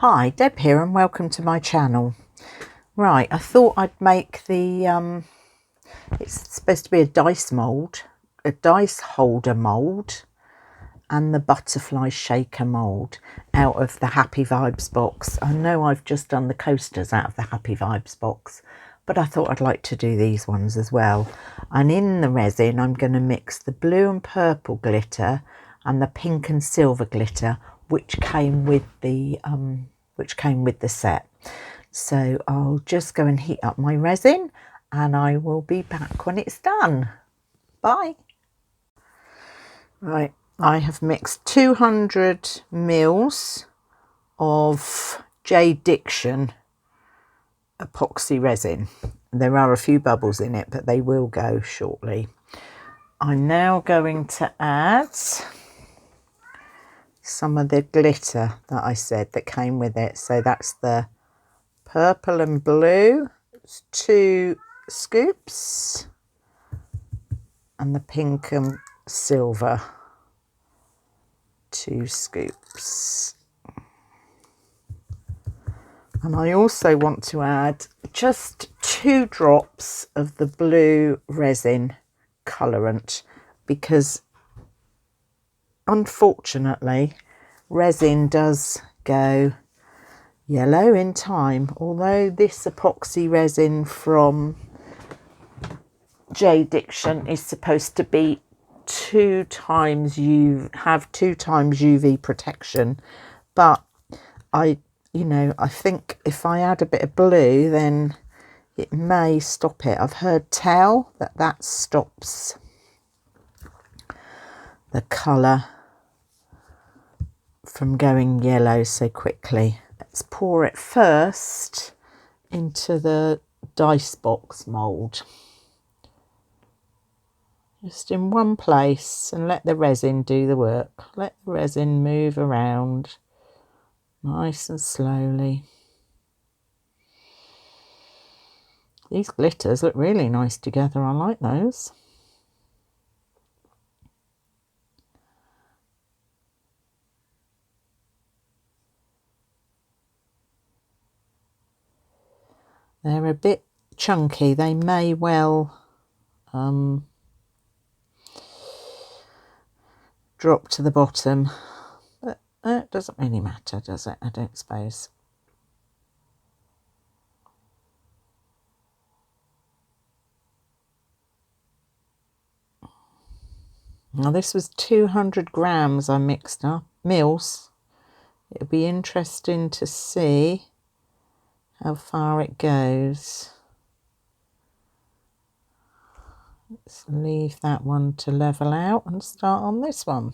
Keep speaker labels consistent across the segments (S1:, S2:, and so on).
S1: Hi, Deb here and welcome to my channel. Right, I thought I'd make the, it's supposed to be a dice mould, a dice holder mould and the butterfly shaker mould out of the Happy Vibes box. I know I've just done the coasters out of the Happy Vibes box, but I thought I'd like to do these ones as well. And in the resin, I'm going to mix the blue and purple glitter and the pink and silver glitter, which came with the set. So I'll just go and heat up my resin and I will be back when it's done. Bye. Right, I have mixed 200 mils of JDiction epoxy resin. There are a few bubbles in it, but they will go shortly. I'm now going to add some of the glitter that I said that came with it. So that's the purple and blue, 2 scoops, and the pink and silver, 2 scoops. And I also want to add just 2 drops of the blue resin colorant, because unfortunately resin does go yellow in time. Although this epoxy resin from JDiction is supposed to be 2 times have 2 times UV protection, but I think if I add a bit of blue then it may stop it. I've heard tell that stops the colour from going yellow so quickly. Let's pour it first into the dice box mould, just in one place, and let the resin do the work. Let the resin move around nice and slowly. These glitters look really nice together. I like those. They're a bit chunky. They may well drop to the bottom, but it doesn't really matter, does it? I don't suppose. Now this was 200 grams I mixed up, mils. It'll be interesting to see how far it goes. Let's leave that one to level out and start on this one.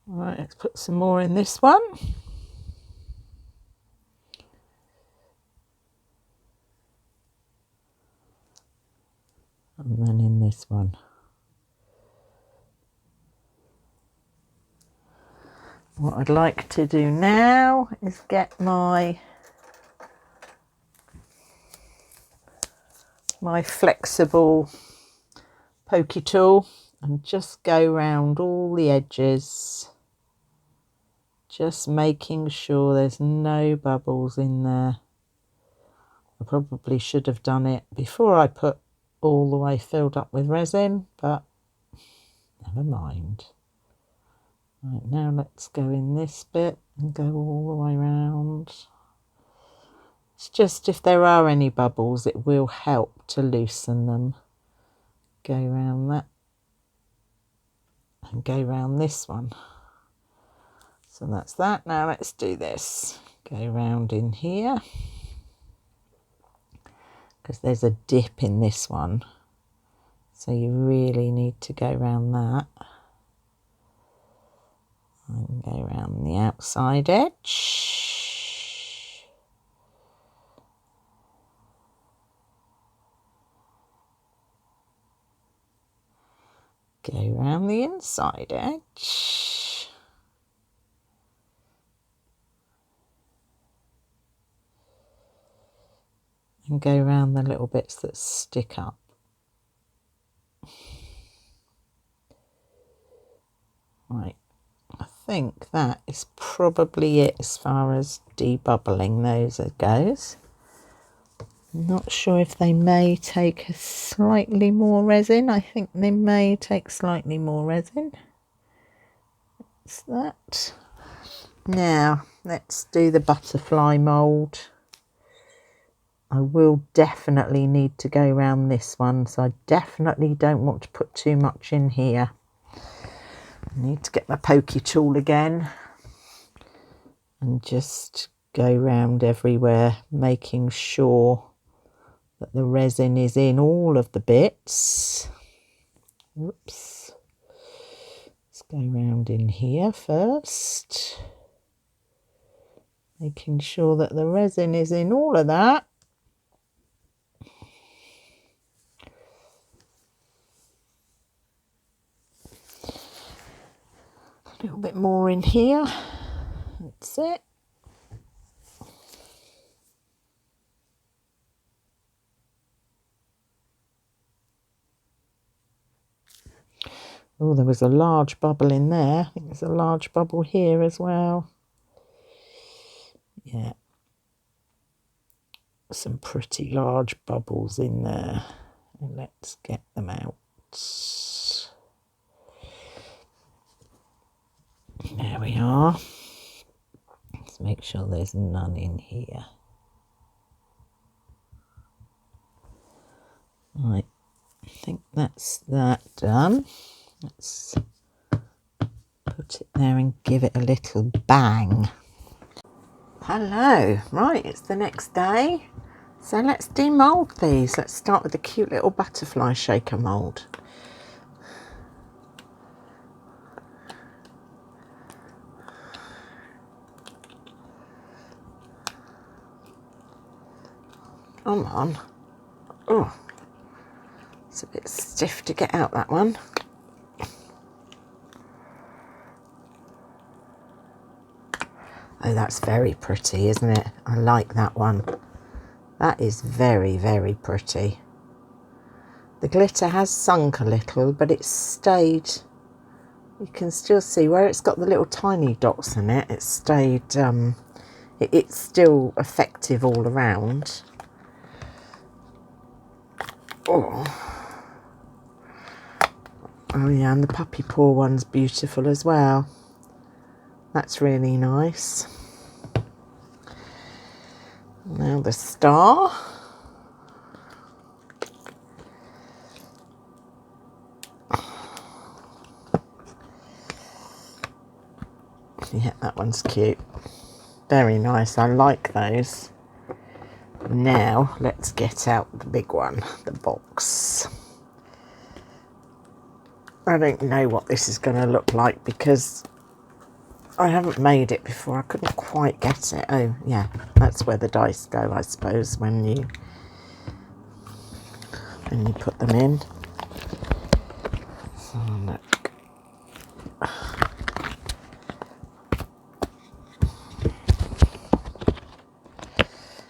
S1: Right, let's put some more in this one. And then in this one. What I'd like to do now is get my flexible pokey tool and just go round all the edges, just making sure there's no bubbles in there. I probably should have done it before I put all the way filled up with resin, but never mind. Right, now let's go in this bit and go all the way round. It's just if there are any bubbles, it will help to loosen them. Go around that and go around this one. So that's that. Now let's do this. Go round in here, because there's a dip in this one. So you really need to go around that. And go around the outside edge. Go around the inside edge. And go around the little bits that stick up. Right. I think that is probably it as far as debubbling those goes. I'm not sure if they may take a slightly more resin. I think they may take slightly more resin. That's that. Now let's do the butterfly mould. I will definitely need to go around this one, so I definitely don't want to put too much in here. I need to get my pokey tool again and just go round everywhere, making sure that the resin is in all of the bits. Whoops. Let's go round in here first, making sure that the resin is in all of that. A little bit more in here. That's it. Oh, there was a large bubble in there. I think there's a large bubble here as well. Yeah. Some pretty large bubbles in there. And let's get them out. There we are. Let's make sure there's none in here. Right, I think that's that done. Let's put it there and give it a little bang. Hello, right, it's the next day. So let's demold these. Let's start with the cute little butterfly shaker mould. Come on. Oh, it's a bit stiff to get out, that one. Oh, that's very pretty, isn't it? I like that one. That is very, very pretty. The glitter has sunk a little, but it's stayed. You can still see where it's got the little tiny dots in it. It's stayed, it's still effective all around. Oh yeah, and the puppy paw one's beautiful as well. That's really nice. Now the star. Yeah, that one's cute. Very nice. I like those. Now let's get out the big one, the box. I don't know what this is going to look like because I haven't made it before. I couldn't quite get it. Oh yeah, that's where the dice go, I suppose, when you put them in. So look.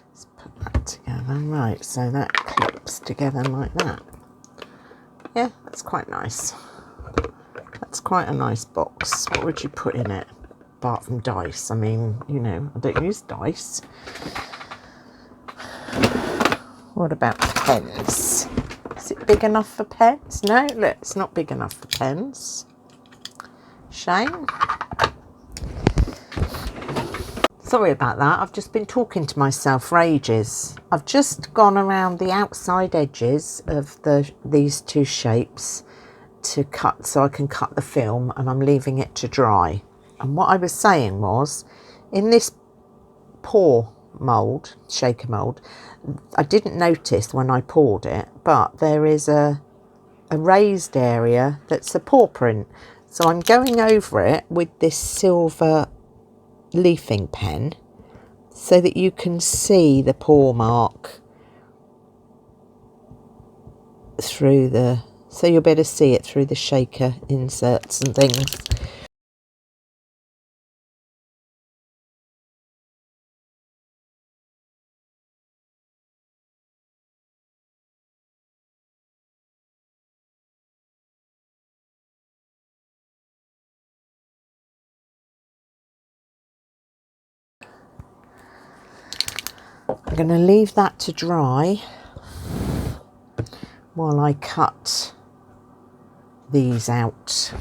S1: Let's put that together. Right, so that clips together like that. Yeah, that's quite nice. That's quite a nice box. What would you put in it? Apart from dice. I mean, you know, I don't use dice. What about pens? Is it big enough for pens? No, look, it's not big enough for pens. Shame. Sorry about that, I've just been talking to myself for ages. I've just gone around the outside edges of these two shapes to cut, so I can cut the film, and I'm leaving it to dry. And what I was saying was, in this pour mould, shaker mould, I didn't notice when I poured it, but there is a raised area that's a paw print. So I'm going over it with this silver leafing pen so that you can see the paw mark through the, so you'll be able to see it through the shaker inserts and things. I'm going to leave that to dry while I cut these out.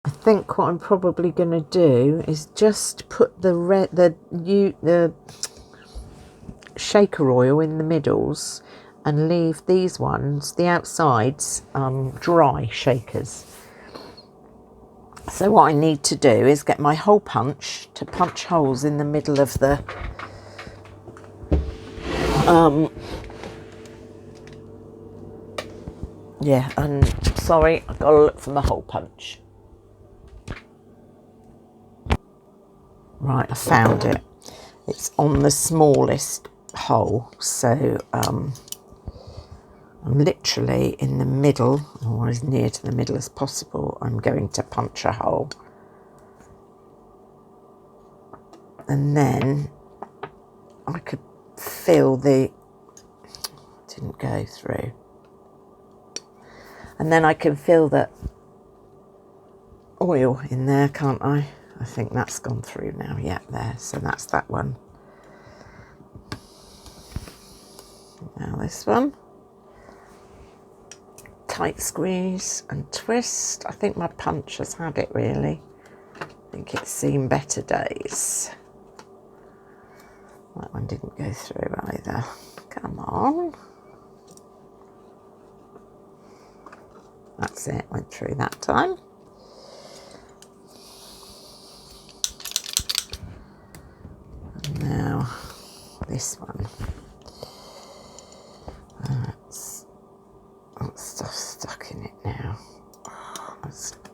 S1: I think what I'm probably going to do is just put the shaker oil in the middles and leave these ones, the outsides, dry shakers. So what I need to do is get my hole punch to punch holes in the middle of the yeah, and sorry, I've got to look for my hole punch. Right, I found it. It's on the smallest hole, so I'm literally in the middle, or as near to the middle as possible. I'm going to punch a hole, and then I could feel the, didn't go through, and then I can feel that oil in there, can't I? I think that's gone through now. Yeah, there. So that's that one. Now this one. Tight squeeze and twist. I think my punch has had it really. I think it's seen better days. That one didn't go through either. Come on. That's it, went through that time. And now this one. That stuff's stuck in it now.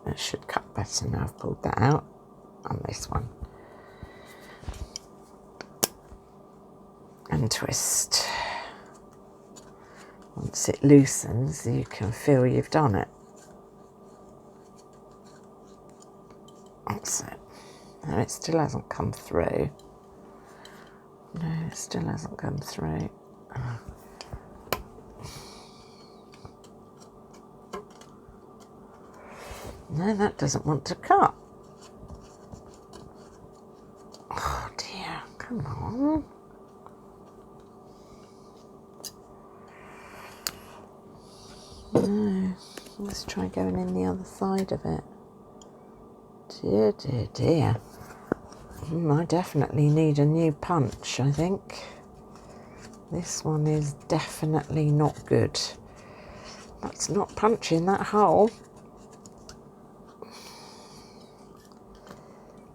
S1: It should cut better now I've pulled that out. And this one. And twist. Once it loosens, you can feel you've done it. That's it. No, it still hasn't come through. No, it still hasn't come through. No, that doesn't want to cut. Oh dear, come on. No, let's try going in the other side of it. Dear, dear, dear. I definitely need a new punch, I think. This one is definitely not good. That's not punching that hole.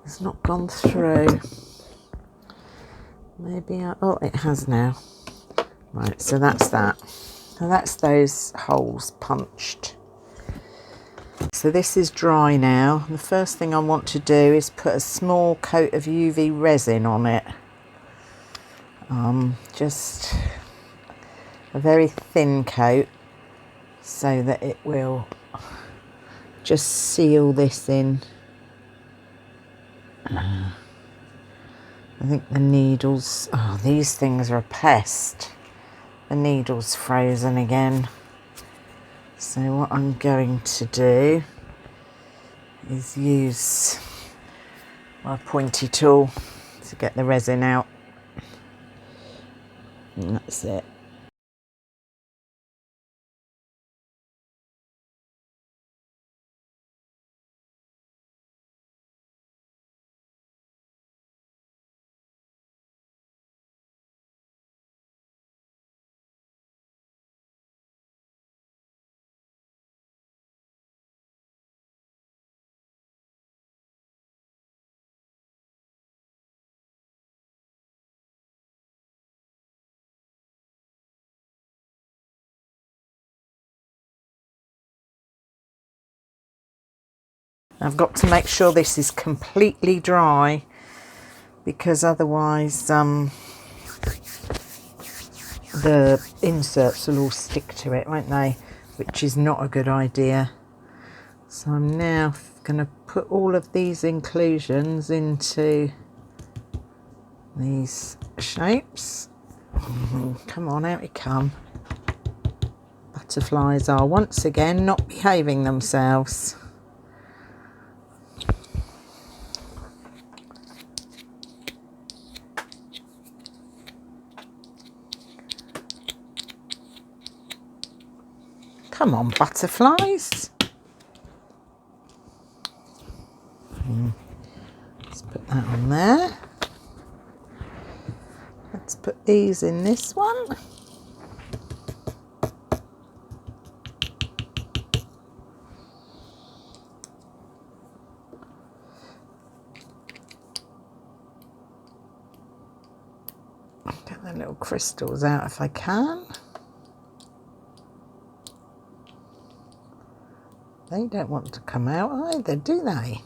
S1: It's not gone through. Maybe oh, it has now. Right, so that's that. So that's those holes punched. So this is dry now. The first thing I want to do is put a small coat of UV resin on it. Just a very thin coat so that it will just seal this in. I think the needles, oh, these things are a pest. The needle's frozen again. So what I'm going to do is use my pointy tool to get the resin out. And that's it. I've got to make sure this is completely dry, because otherwise the inserts will all stick to it, won't they? Which is not a good idea. So I'm now going to put all of these inclusions into these shapes. Come on, out you come. Butterflies are once again not behaving themselves. Come on, butterflies. Let's put that on there. Let's put these in this one. Get the little crystals out if I can. They don't want to come out either, do they?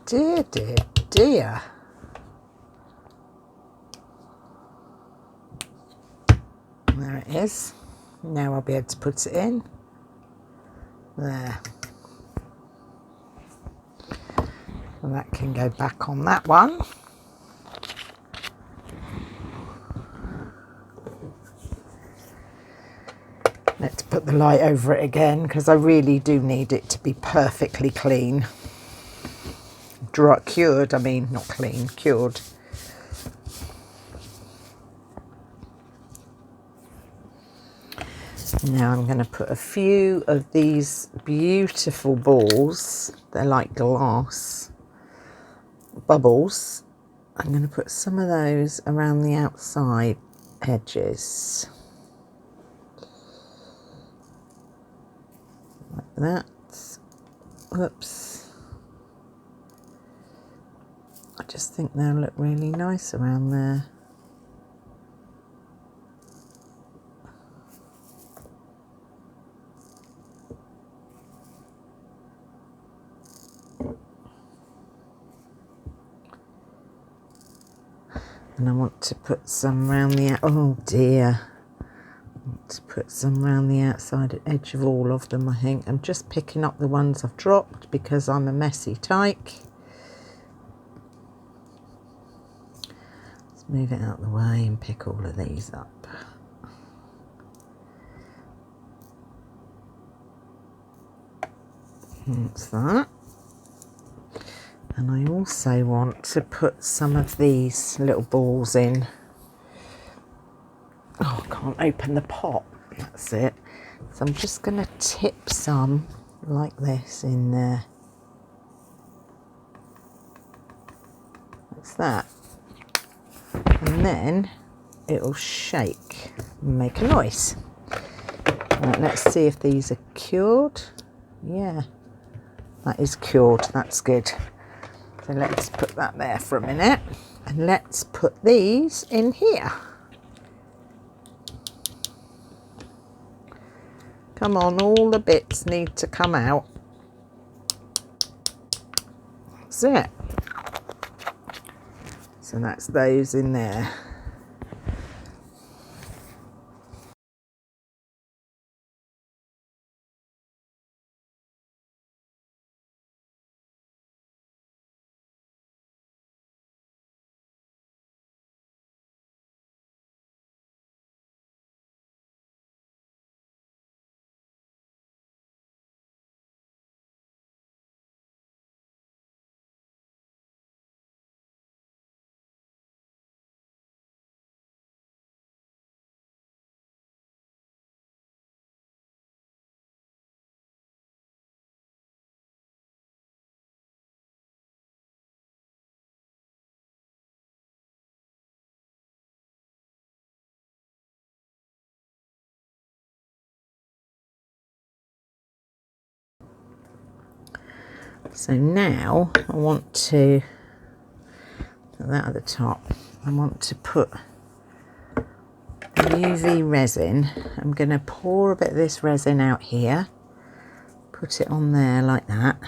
S1: Dear, dear, dear. There it is. Now I'll be able to put it in. There. And that can go back on that one. Let's put the light over it again, because I really do need it to be perfectly clean. Dry, cured, I mean, not clean, cured. Now I'm going to put a few of these beautiful balls. They're like glass bubbles. I'm going to put some of those around the outside edges. Like that. Whoops. I just think they'll look really nice around there. And I want to put some around the, oh dear. I want to put some around the outside edge of all of them, I think. I'm just picking up the ones I've dropped because I'm a messy tyke. Let's move it out of the way and pick all of these up. That's that. And I also want to put some of these little balls in. Oh, I can't open the pot. That's it. So I'm just going to tip some like this in there. That's that. And then it'll shake and make a noise. Right, let's see if these are cured. Yeah, that is cured. That's good. So let's put that there for a minute. And let's put these in here. Come on, all the bits need to come out. That's it. So that's those in there. So now I want to put that at the top. I want to put the UV resin. I'm going to pour a bit of this resin out here, put it on there like that.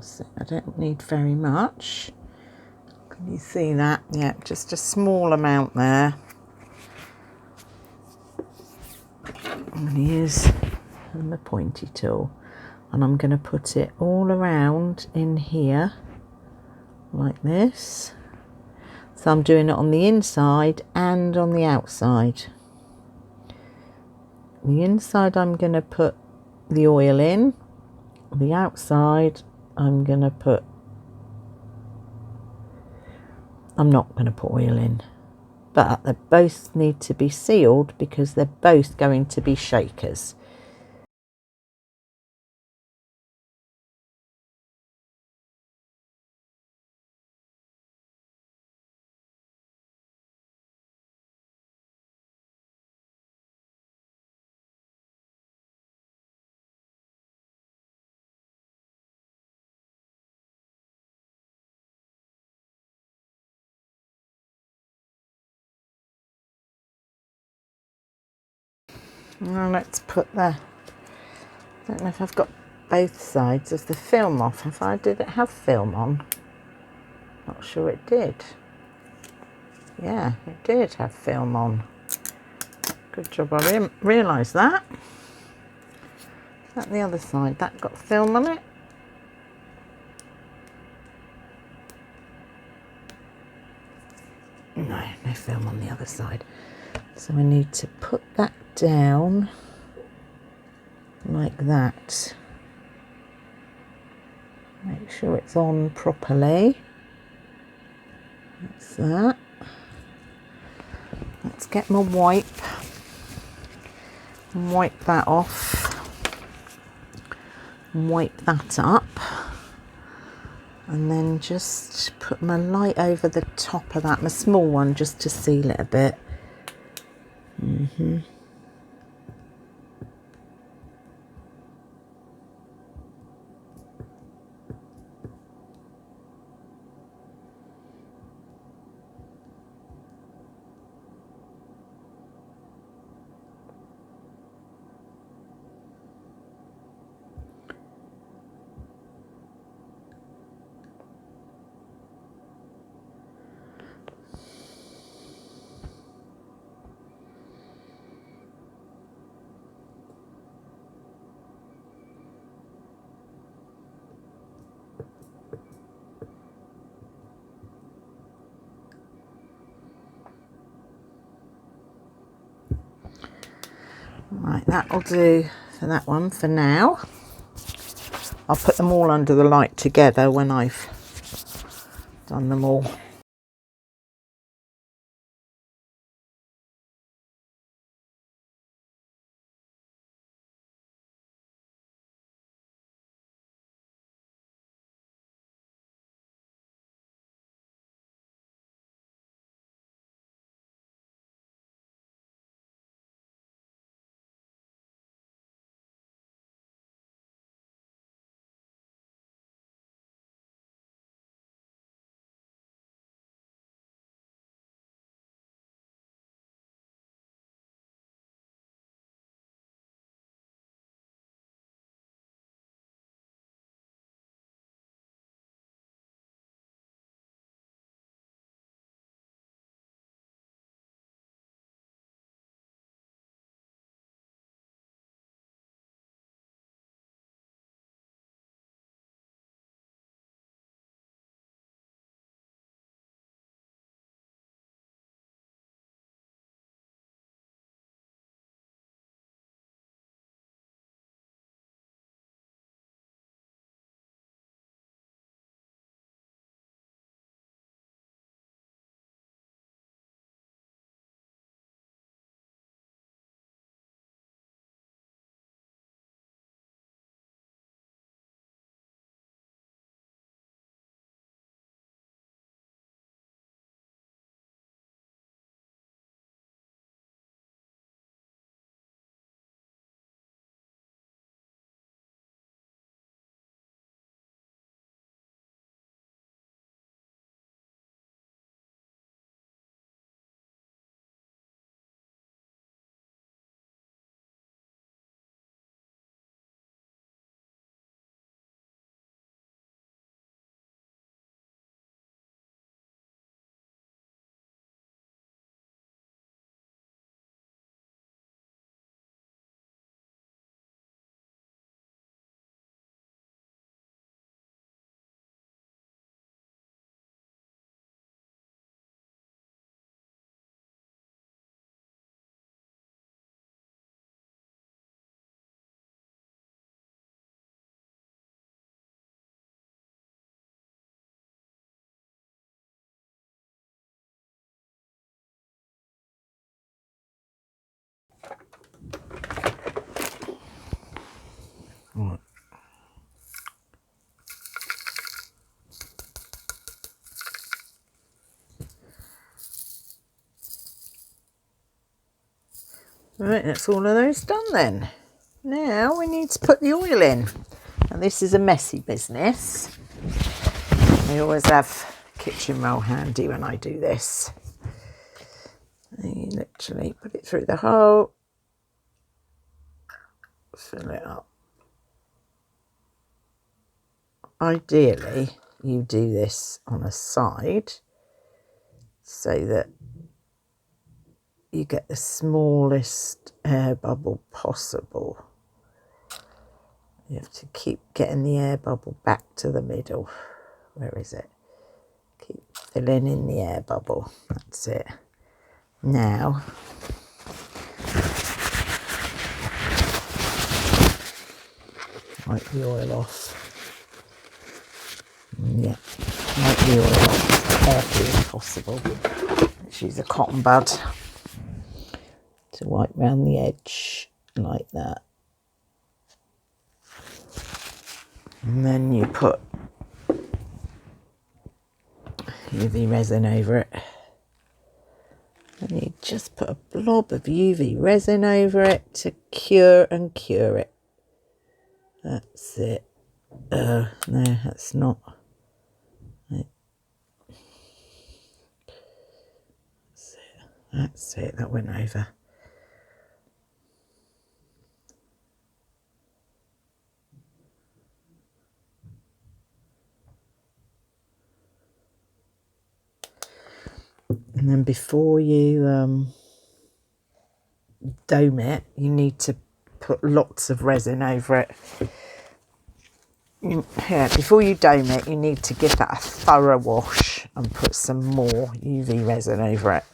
S1: So I don't need very much. Can you see that? Yeah, just a small amount there. I'm going to use the pointy tool and I'm going to put it all around in here like this. So I'm doing it on the inside and on the outside. The inside I'm going to put the oil in. The outside I'm not going to put oil in. But they both need to be sealed because they're both going to be shakers. Now let's put the, I don't know if I've got both sides of the film off. Did it have film on? Not sure it did. Yeah, it did have film on. Good job, I didn't realise that. Is that the other side? That got film on it? No, no film on the other side. So I need to put that down like that. Make sure it's on properly. That's that. Let's get my wipe and wipe that off. And wipe that up. And then just put my light over the top of that, my small one, just to seal it a bit. Right, that'll do for that one for now. I'll put them all under the light together when I've done them all. Right, that's all of those done then. Now we need to put the oil in. And this is a messy business. I always have kitchen roll handy when I do this. And you literally put it through the hole, fill it up. Ideally, you do this on a side so that you get the smallest air bubble possible. You have to keep getting the air bubble back to the middle. Where is it? Keep filling in the air bubble. That's it. Now, wipe the oil off. Yeah, wipe the oil off as carefully as possible. Let's use a cotton bud to wipe round the edge like that. And then you put UV resin over it. And you just put a blob of UV resin over it to cure and cure it. That's it. No, that's not. That's it, that went over. And then before you dome it, you need to put lots of resin over it. Yeah, before you dome it, you need to give that a thorough wash and put some more UV resin over it.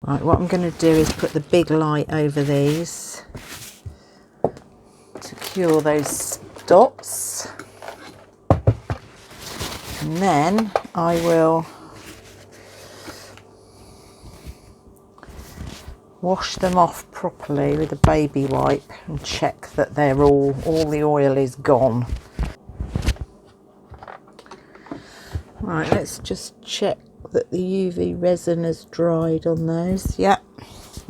S1: Right, what I'm going to do is put the big light over these to cure those dots. And then I will wash them off properly with a baby wipe and check that they're all the oil is gone. Right, let's just check that the UV resin has dried on those. Yep.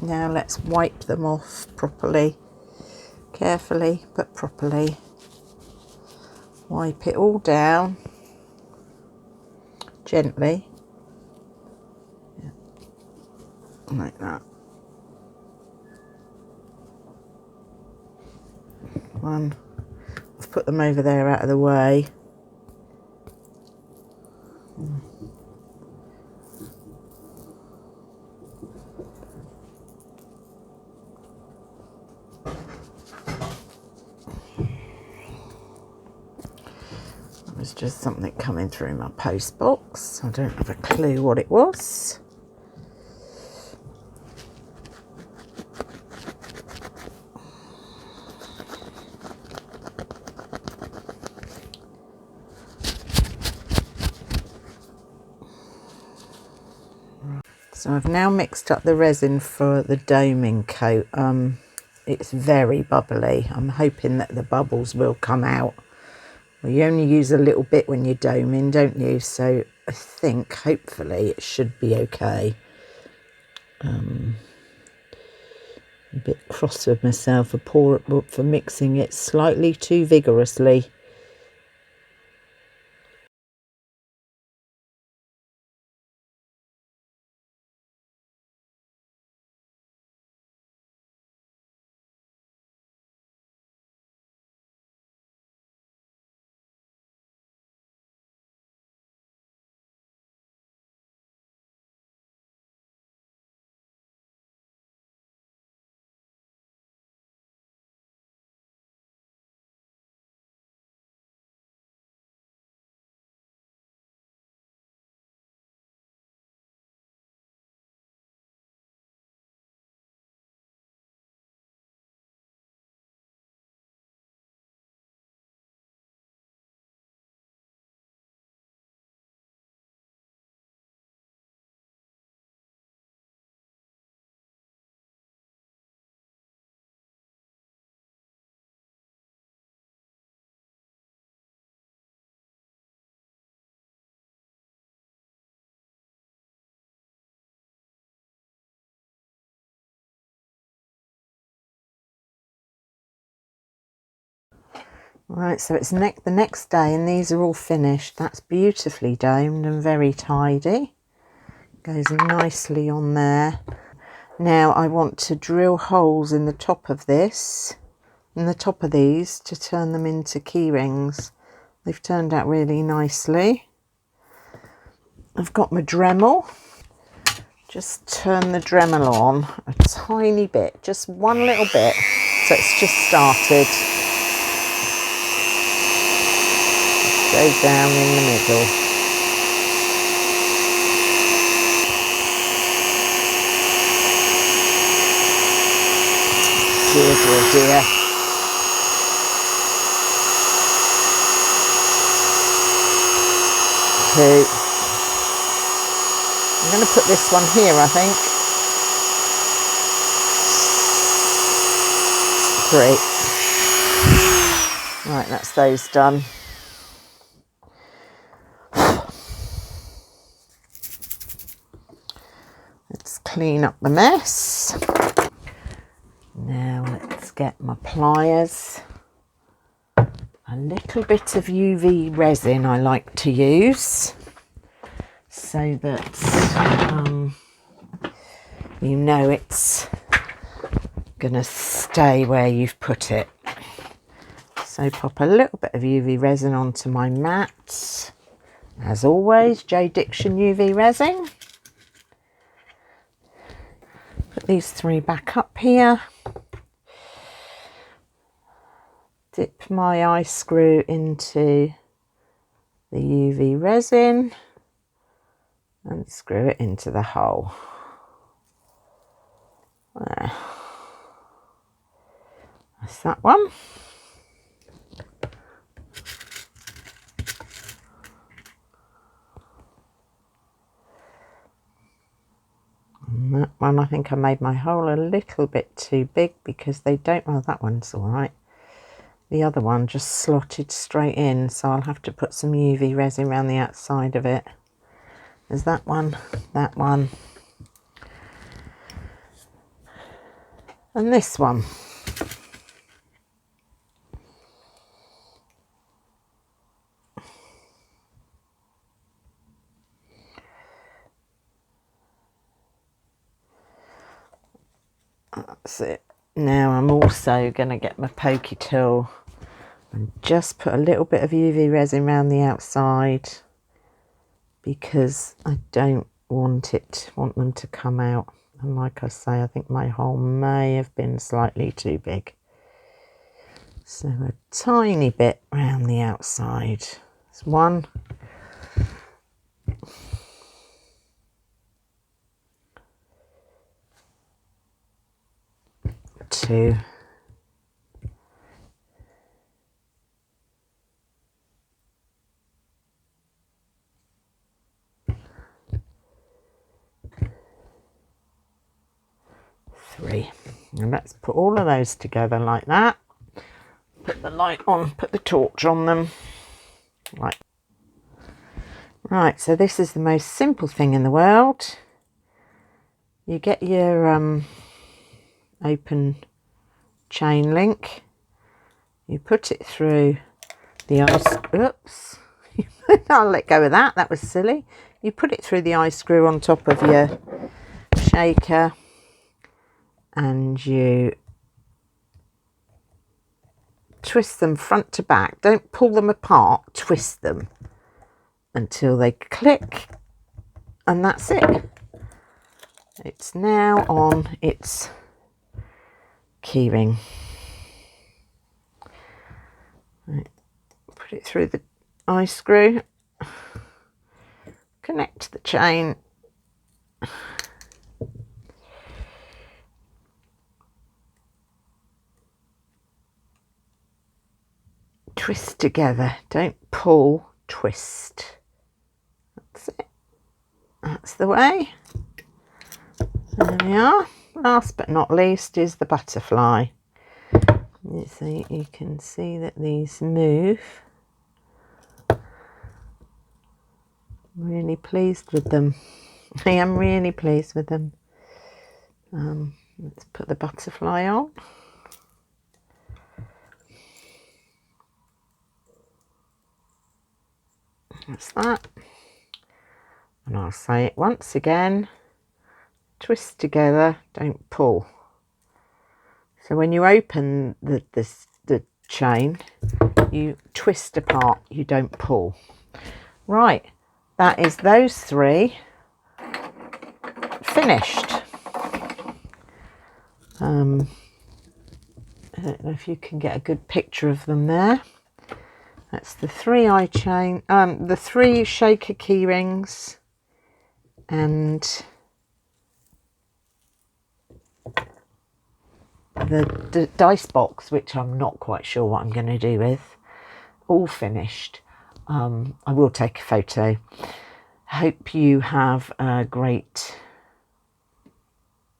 S1: Now let's wipe them off properly. Carefully, but properly. Wipe it all down. Gently. Yeah. Like that. One. I've put them over there out of the way. It was just something coming through my post box. I don't have a clue what it was. So I've now mixed up the resin for the doming coat. It's very bubbly. I'm hoping that the bubbles will come out. Well, you only use a little bit when you're doming, don't you? So I think, hopefully, it should be okay. A bit cross with myself for mixing it slightly too vigorously. Right, so it's the next day and these are all finished. That's beautifully domed and very tidy. Goes nicely on there. Now I want to drill holes in the top of this, in the top of these, to turn them into keyrings. They've turned out really nicely. I've got my Dremel. Just turn the Dremel on a tiny bit, just one little bit. So it's just started. Go down in the middle. Dear, dear, dear. Two. I'm going to put this one here, I think. Three. Right, that's those done. Let's clean up the mess. Now let's get my pliers. A little bit of UV resin I like to use so that you know it's gonna stay where you've put it. So pop a little bit of UV resin onto my mat. As always, JDiction UV Resin. Put these three back up here. Dip my eye screw into the UV resin and screw it into the hole. There. That's that one. And that one, I think I made my hole a little bit too big because they don't, well, that one's all right. The other one just slotted straight in, so I'll have to put some UV resin around the outside of it. There's that one, and this one. That's it. Now I'm also going to get my pokey tool and just put a little bit of UV resin around the outside because I don't want them to come out. And like I say, I think my hole may have been slightly too big. So a tiny bit around the outside. There's one. Two. Three. And let's put all of those together like that. Put the light on, put the torch on them. Right, so this is the most simple thing in the world. You get your open chain link, you put it through the ice, oops, I'll let go of that, that was silly. You put it through the eye screw on top of your shaker and you twist them front to back. Don't pull them apart, twist them until they click, and that's it. It's now on its keyring. Right. Put it through the eye screw, connect the chain, twist together, don't pull, twist. That's it. That's the way. There we are. Last but not least is the butterfly. So you can see that these move. I'm really pleased with them. I am really pleased with them. Let's put the butterfly on. That's that. And I'll say it once again, twist together, don't pull. So when you open the chain, you twist apart, you don't pull. Right, that is those 3 finished. I don't know if you can get a good picture of them there. That's the 3 eye chain, the 3 shaker key rings, and the dice box, which I'm not quite sure what I'm going to do with, all finished. I will take a photo. Hope you have a great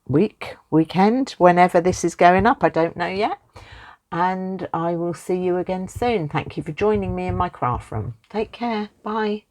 S1: weekend, whenever this is going up. I don't know yet. And I will see you again soon. Thank you for joining me in my craft room. Take care. Bye.